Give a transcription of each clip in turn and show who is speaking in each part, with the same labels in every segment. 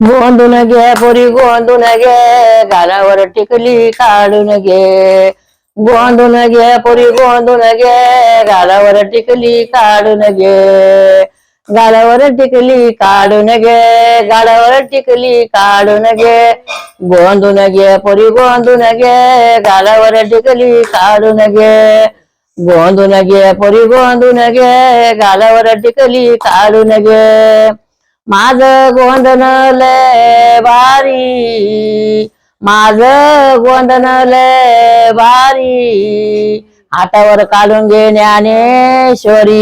Speaker 1: गोंधून घे पोरी गोंधून घे, गालावर टिकली काढून घे. गोंधून घे पोरी गोंधून घे, गालावर टिकली काढून घे. गालावर टिकली काढून घे, गालावर टिकली काढून घे. गोंधून घे पोरी गोंधून घे, गालावर टिकली काढून घे. गोंधून घे पोरी गोंधून घे, गालावर टिकली काढून घे. माझ गोंधन लय भारी, माझ गोंधन लय भारी. हातावर काढून घे ज्ञानेश्वरी,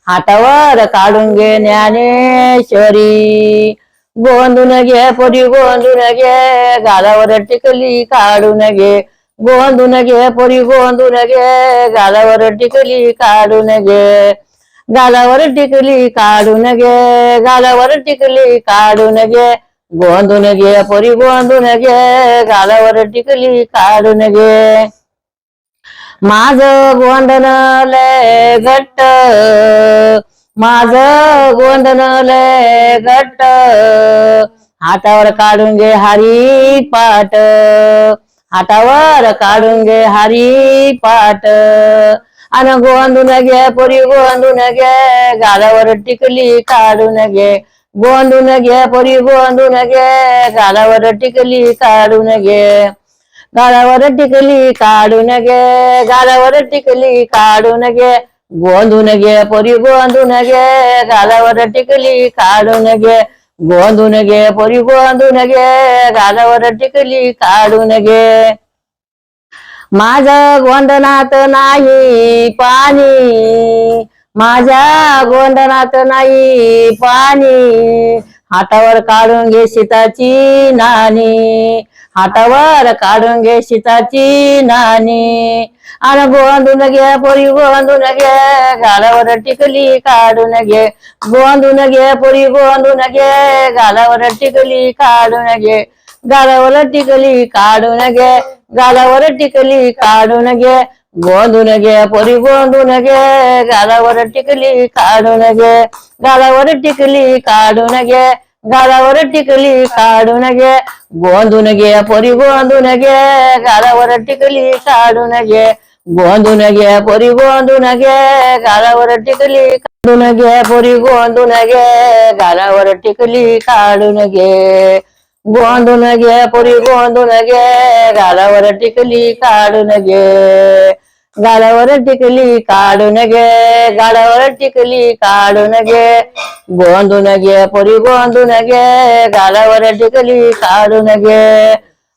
Speaker 1: हातावर काढून घे ज्ञानेश्वरी. गोंधून घे पोरी गोंधून घे, गालावर टिकली काढून घे. गोंधून घे पोरी गोंधून घे, गालावर टिकली काढून घे. गालावर टिकली काढून घे, गालावर टिकली काढून घे. गोंधून घे पोरी गोंधून घे, गालावर टिकली काढून घे. माझ गोंधन लय घट्ट, माझ गोंधन लय घट्ट. हातावर काढून घे हरिपाठ, हातावर काढून घे हरिपाठ. अन गोंधून घे पोरी गोंधून घे, गालावर टिकली काढून घे. गोंधून घे पोरी गोंधून घे, गालावर टिकली काढून घे. गालावर टिकली काढून घे, गालावर टिकली काढून घे. गोंधून घे पोरी गोंधून घे, गालावर टिकली काढून घे. गोंधून घे पोरी गोंधून घे, गालावर टिकली काढून घे. माझ्या गोंधनात नाही पाणी, माझ्या गोंधनात नाही पाणी. हातावर काढून घे सीताची नाणी, हातावर काढून घे सीताची नाणी. आणि गोंधून घे पोरी गोंधून घे, गालावर टिकली काढून घे. गोंधून घे पोरी गोंधून घे, गालावर टिकली काढून घे. गालावर टिकली काढून घे, गालावर टिकली काढून घे. गोंधून घे पोरी गोंधून घे, गालावर टिकली काढून घे. गालावर टिकली काढून घे, गालावर टिकली काढून घे. गोंधून घे पोरी गोंधून घे, गालावर टिकली काढून घे. गोंधून घे पोरी गोंधून घे, गालावर टिकली काढून घे. पोरी गोंधून घे, गालावर टिकली काढून घे. गोंधून घे पोरी गोंधून घे, गालावर टिकली काढून घे. गालावर टिकली काढून घे, गालावर टिकली काढून घे. गोंधून घे पोरी गोंधून घे, गालावर टिकली काढून घे.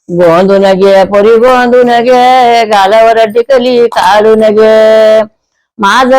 Speaker 1: गोंधून घे पोरी गोंधून घे, गालावर टिकली काढून घे. माझ